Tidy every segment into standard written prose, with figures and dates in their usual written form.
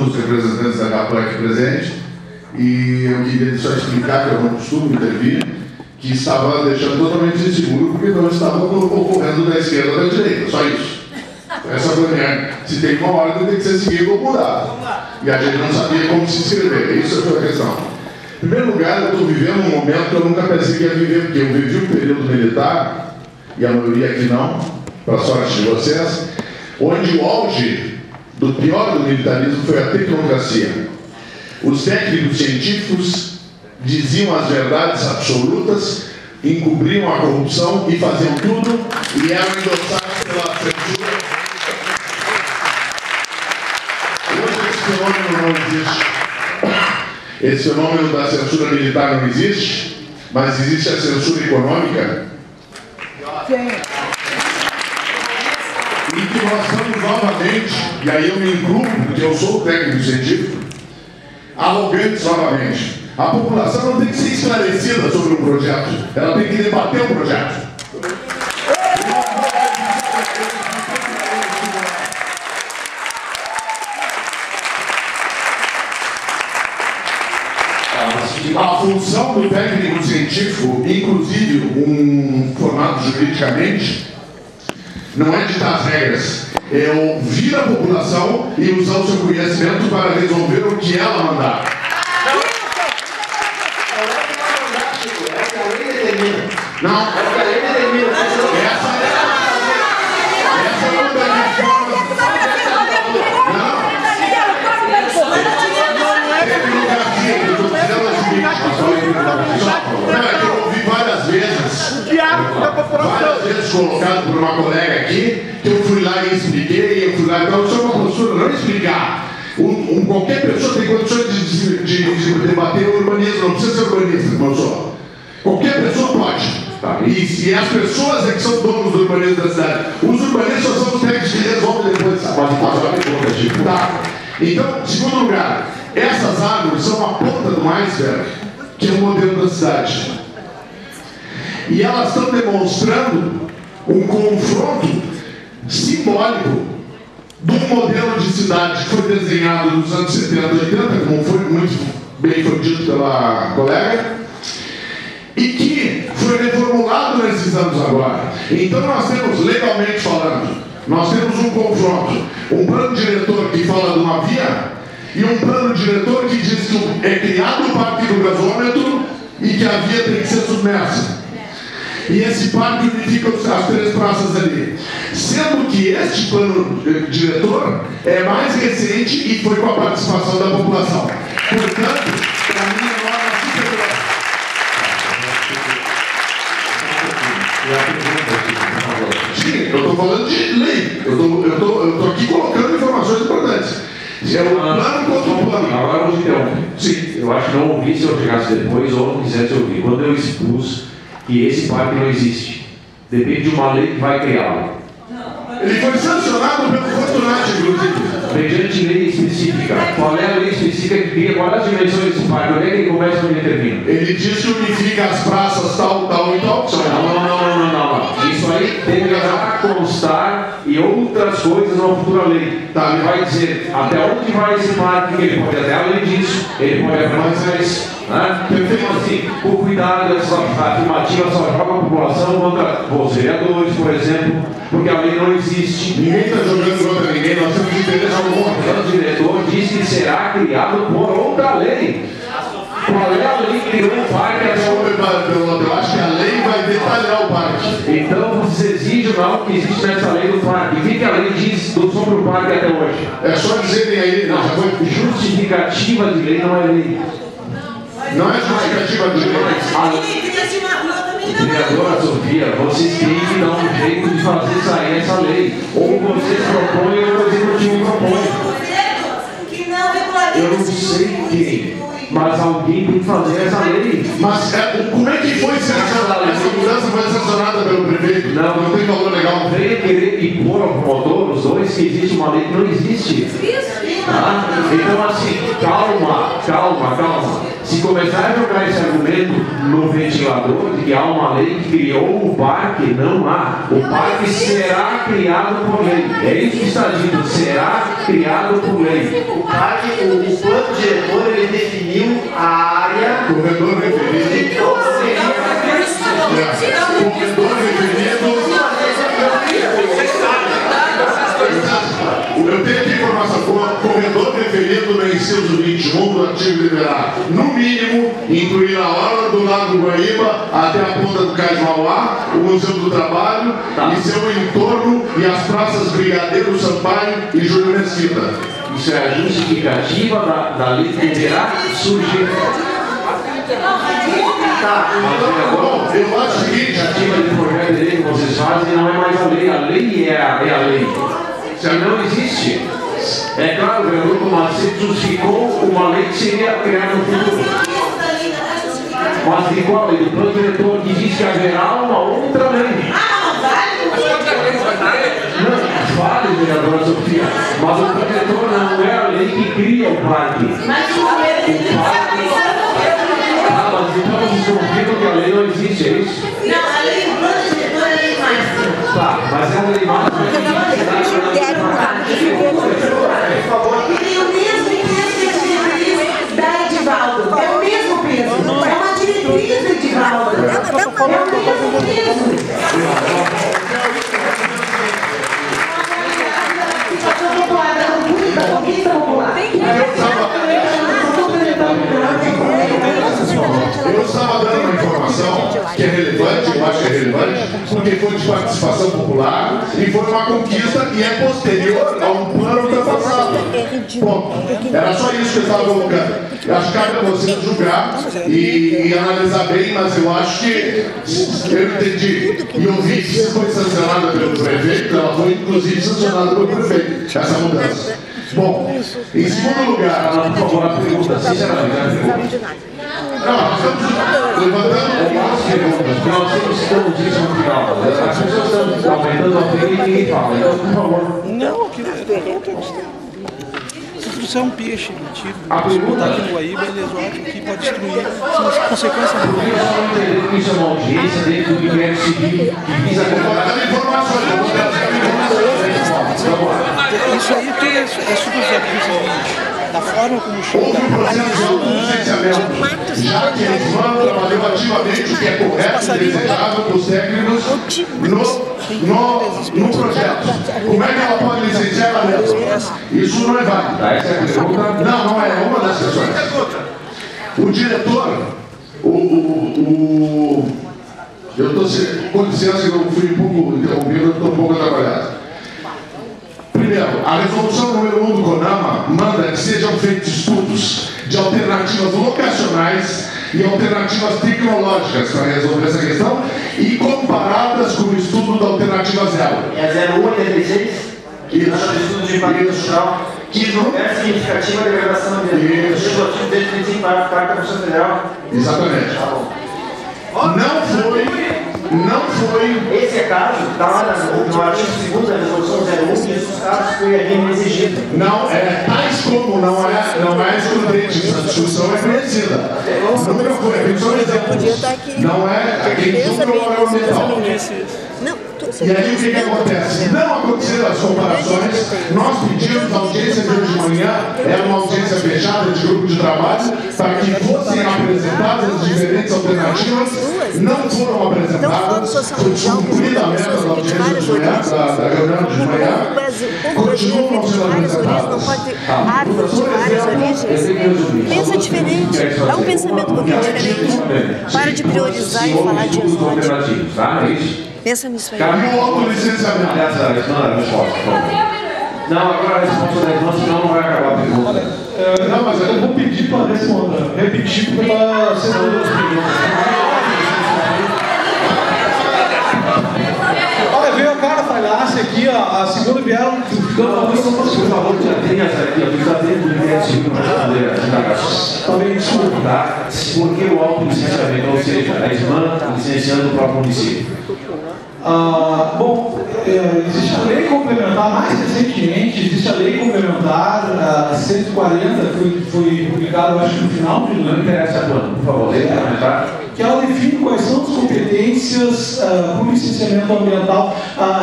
dos representantes da GAPAN aqui presente, e eu queria só explicar que eu não costumo intervir, que estava deixando totalmente inseguro porque não estava ocorrendo da esquerda ou da direita, só isso. Essa reunião, se tem uma ordem, tem que ser seguida ou mudada. E a gente não sabia como se inscrever, isso foi a questão. Em primeiro lugar, eu estou vivendo um momento que eu nunca pensei que ia viver, porque eu vivi um período militar, e a maioria aqui não, para sorte de vocês, onde o auge do pior do militarismo foi a tecnocracia. Os técnicos científicos diziam as verdades absolutas, encobriam a corrupção e faziam tudo, e eram endossados pela censura. Hoje esse fenômeno não existe. Esse fenômeno da censura militar não existe, mas existe a censura econômica. E que nós estamos novamente, e aí eu me incluo, porque eu sou técnico científico, arrogantes novamente. A população não tem que ser esclarecida sobre um projeto, ela tem que debater o projeto. A função do técnico científico, inclusive um formado juridicamente, não é ditar as regras, é ouvir a população e usar o seu conhecimento para resolver o que ela mandar. Não, essa é uma das formas. Eu ouvi várias vezes colocado por uma colega aqui, que eu fui lá e expliquei, eu fui lá, então, isso é uma postura, não explicar. Qualquer pessoa tem condições de debater o urbanismo, não precisa ser urbanista, não sou. Qualquer pessoa pode. Tá? E as pessoas é que são donos do urbanismo da cidade. Os urbanistas são os técnicos que resolvem depois. Tá? Então, segundo lugar, essas árvores são a ponta do iceberg, que é o modelo da cidade. E elas estão demonstrando um confronto simbólico de um modelo de cidade que foi desenhado nos anos 70 e 80, como foi muito bem foi dito pela colega, e que foi reformulado nesses anos agora. Então nós temos, legalmente falando, nós temos um confronto, um plano diretor que fala de uma via e um plano diretor que diz que é criado o parque do gasômetro e que a via tem que ser submersa. E esse parque unifica as três praças ali. Sendo que este plano diretor é mais recente e foi com a participação da população. Portanto, para mim é uma superior. Sim, eu estou falando de lei. Eu estou aqui colocando informações importantes. É o plano contra o plano. Agora eu vou interromper. Sim. Eu acho que não ouvi se eu chegasse depois ou não quisesse ouvir. Quando eu expus que esse parque não existe, depende de uma lei que vai criá-lo. Ele foi sancionado pelo Fortunati, inclusive. Mediante lei específica. Qual é a lei específica que cria? Qual é a dimensão desse parque? Onde é que ele começa e onde ele termina? Ele diz que unifica as praças tal, tal e tal. Não. Isso aí deverá constar e outras coisas na futura lei. Tá. Ele vai dizer até onde vai esse parque, ele pode até além disso, ele pode avançar isso. Né? Então, assim, com cuidado, essa afirmativa só joga a população contra os vereadores, por exemplo, porque a lei não existe. Ninguém está jogando contra ninguém, nós temos que entender essa porra. O diretor diz que será criado por outra lei. Qual é a lei que criou o parque? Eu acho que a lei vai detalhar o parque. Então vocês exigem algo que existe nessa lei do parque. O que a lei diz sobre o parque até hoje? É só dizerem aí, não, justificativa de lei não é lei. Não é justificativa de lei. Vereadora Sofia, vocês têm que dar um jeito de fazer sair essa lei. Ou vocês propõem ou o executivo propõe. Eu não sei quem, mas alguém tem que fazer essa lei. Mas como é que foi sancionada? Essa mudança foi sancionada pelo prefeito? Não tem valor legal. Venha querer impor ao promotor, os dois, que existe uma lei que não existe. Tá? Então assim, calma. Se começar a jogar esse argumento no ventilador de que há uma lei que criou o parque, não há. O parque será criado por lei. É isso que está dito, será criado por lei. O parque o plano diretor ele definiu a área. Corredor referido. Corredor referido. Eu tenho aqui informação. Corredor referido no inciso 21 do artigo liberado. No mínimo, incluir a orla do Lago Guaíba até a ponta do Cais Mauá, o Museu do Trabalho e seu entorno e as praças Brigadeiro Sampaio e Júlio Mesquita. Isso é a justificativa da lei que deverá surgir. Bom, eu acho o seguinte: a justificativa de projeto de lei que vocês fazem não é mais a lei é a lei. Se não existe, é claro, o vereador Tomacete justificou uma lei que seria criada no futuro. Mas de qual lei? Do plano diretor que diz que haverá uma outra lei. Não, vale, vereadora Sofia, mas o plano diretor não é a lei que cria o parque. Mas então vocês convidam que a lei não existe, é isso? Não, a lei do plano diretor é a lei máxima. Tá, mas é a lei máxima. E tem o mesmo peso que a diretriz da Edivaldo. É o mesmo peso. É uma diretriz da Edivaldo. É o mesmo peso. Eu estava dando uma informação que é relevante, eu acho que é relevante, porque foi de participação popular e foi uma conquista que é posterior a um plano ultrapassado. Ponto. Era só isso que eu estava colocando. Eu acho que cabe a vocês julgar e analisar bem, mas eu acho que eu entendi e eu vi que foi sancionada pelo prefeito, ela foi inclusive sancionada pelo prefeito, essa mudança. Bom, em segundo lugar, por favor, a pergunta, sinceramente, não, nós estamos levantando algumas perguntas, porque nós temos que ter notícia no final. As pessoas estão aumentando a pena e ninguém fala. Então, por favor. Não, isso é um peixe, mentira. A pergunta aqui no Guaíba, ele é exótico, que pode destruir. São as consequências do eu só não entender que isso é uma audiência dentro do inquérito civil que visa as informações. Isso aí tudo é subjetivo, seguinte. Da forma como Houve um processo de autolicenciamento, já que eles vão trabalhar ativamente o que é correto e desejável para os técnicos no projeto. Como é que ela pode licenciar ela mesma? Isso não é válido. Essa é a pergunta? Não é uma das questões. O diretor, eu estou com licença que eu fui um pouco interrompido, eu estou um pouco atrapalhado. Primeiro, a resolução número 1 do CONAMA manda que sejam feitos estudos de alternativas locacionais e alternativas tecnológicas para resolver essa questão e comparadas com o estudo da alternativa zero. É 0186? Isso. Estudo de impacto social. Que não é significativa a degradação ambiental. Legislativo desde 25 para a Constituição Federal. Exatamente. Não foi. Esse é caso, está lá no artigo 2º da resolução 01, e esses casos foi ali exigido. Não é, tais como não é excludente, essa discussão é conhecida. Nunca foi, tem só exemplos. Não é, quem julga o órgão ambiental. E aí o que acontece? Não aconteceram as comparações, nós pedimos a audiência de hoje de manhã, era uma audiência fechada de grupo de trabalho, para que fossem apresentadas as diferentes alternativas, não foram apresentadas, foi cumprida a meta da audiência de manhã, da reunião de manhã, continuam não sendo apresentadas. Árvores de várias origens. Pensa diferente, é um pensamento um pouquinho diferente. Para de priorizar e falar de exótico. Pensa nisso aí. Caiu o autolicenciamento. Essa resposta, por favor. Não, agora a resposta da irmã, senão não vai acabar a pergunta. Não, mas eu vou pedir para responder. Repetir porque está sendo duas perguntas. Olha, veio a cara falhasse aqui, a segunda vieram. Por favor, já tem essa aqui, eu já tenho o inquérito civil para responder as indagações. Também desculpa. Tá? Por que o autolicenciamento, ou seja, a irmã licenciando o próprio município? Bom, existe a lei complementar, mais recentemente, existe a lei complementar 140, que foi publicada, eu acho, no final de Não interessa quando, por favor, lei complementar. Que ela define quais são as competências para o licenciamento ambiental,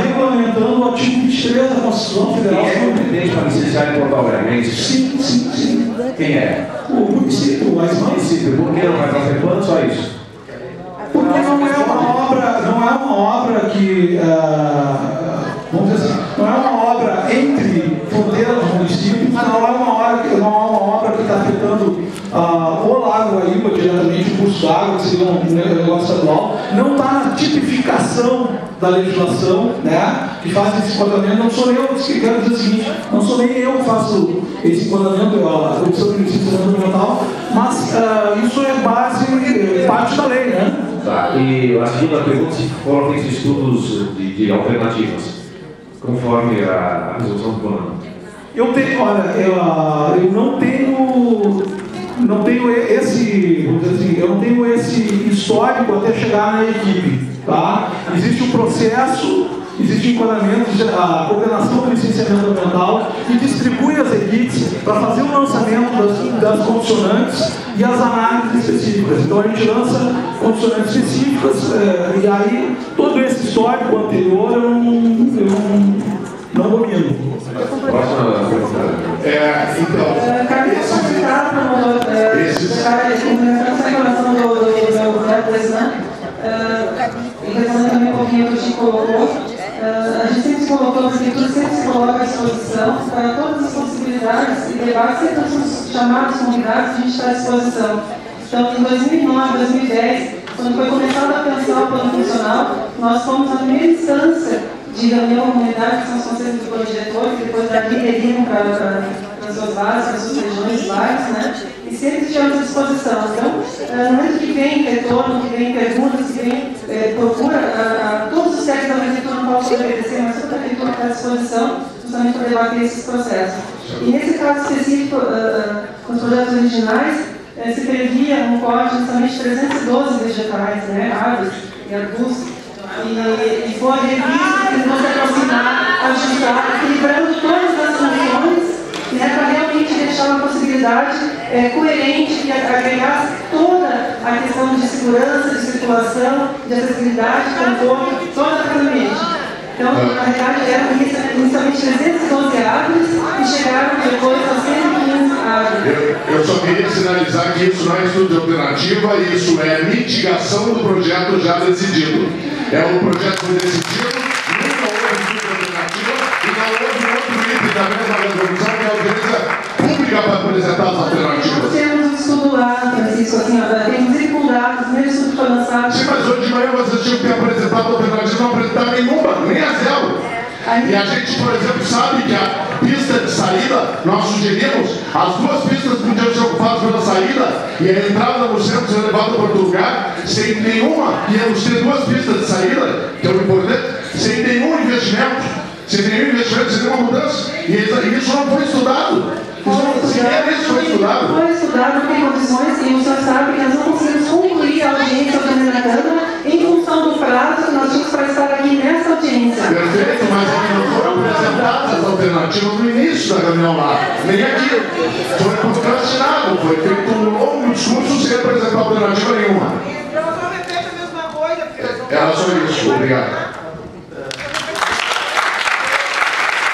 regulamentando o artigo 23 da Constituição Federal. E é competente para licenciar em Porto Alegre, é isso? Sim. Quem é? O município, as mães. Por que não vai fazer plano? Só isso? Porque não é uma obra que, vamos dizer assim, não é uma obra entre fronteiras do município, não é uma obra que está afetando o Lago Guaíba diretamente, o curso d'água, que seria um negócio estadual, não está na tipificação da legislação, né, que faz esse enquadramento. Não sou eu, que quero dizer o seguinte, não sou nem eu que faço esse enquadramento, a Comissão de Licenciamento Ambiental, mas isso é parte da lei, né? Tá, e a segunda pergunta, se foram feitos estudos de alternativas, conforme a resolução do plano? Eu tenho, olha, eu não tenho esse, vamos dizer assim, eu não tenho esse histórico até chegar na equipe, tá? Existe um processo, existe enquadramento, a coordenação do licenciamento ambiental que distribui as equipes para fazer o lançamento das condicionantes e as análises específicas. Então a gente lança condicionantes específicas e aí todo esse histórico anterior eu não domino. Próxima pergunta. Cabe comentar essa informação do Atlas, né? E respondendo também um pouquinho o que o Chico colocou, a gente sempre se colocou, a prefeitura sempre se coloca à disposição para todas as possibilidades e debates, sempre os chamados convidados, a gente está à disposição. Então, em 2009, 2010, quando foi começado a pensar o plano funcional, nós fomos na primeira instância de reunião com a comunidade, que são os conselhos do plano diretor, que depois daqui derivam para as suas bases, para as suas regiões, bairros, né? E sempre estivemos à disposição. Então, no momento que vem retorno, que vem perguntas, que vem procura, todos os técnicos da prefeitura não podem obedecer, mas toda a prefeitura está à disposição justamente para debater esses processos. E nesse caso específico, nos projetos originais, se previa um corte justamente de 312 vegetais, né? Árvores e arbustos. E foi revisto, tentou se aproximar, ajustar, equilibrando todas as funções, né, para realmente deixar uma possibilidade coerente que agregasse toda a questão de segurança, de circulação, de acessibilidade, conforto, toda a ambiente. Então, na verdade, eram inicialmente 312 árvores e chegaram depois a 115 árvores. Eu só queria sinalizar que isso não é estudo de alternativa, isso é mitigação do projeto já decidido. É um projeto que foi decidido, nunca houve estudo de alternativa e não houve outro item da mesma resolução que é a autoriza pública para apresentar as alternativas. Nós temos um estudo lá, Francisco, assim, inclusive com dados, o primeiro estudo que foi lançado. Sim, mas hoje de manhã vocês tinham que ter apresentado a alternativa, não apresentaram nenhuma, nem a zero. E a gente, por exemplo, sabe que a pista de saída, nós sugerimos, as duas pistas podiam ser ocupadas pela saída e a entrada no centro ser levada para outro lugar, sem nenhuma, íamos ter duas pistas de saída, que é o importante, sem nenhum investimento, sem nenhuma mudança. E isso não foi estudado. Isso foi estudado. Foi estudado, não tem condições, e o senhor sabe que nós não conseguimos concluir a audiência da Câmara em função do prazo que nós tínhamos para estar aqui nessa audiência. Perfeito, mas não foram apresentadas as alternativas no início da reunião lá. Nem aqui. Foi procrastinado, foi feito um longo discurso sem apresentar alternativa nenhuma. Ela só repete a mesma coisa. Era só isso, obrigado.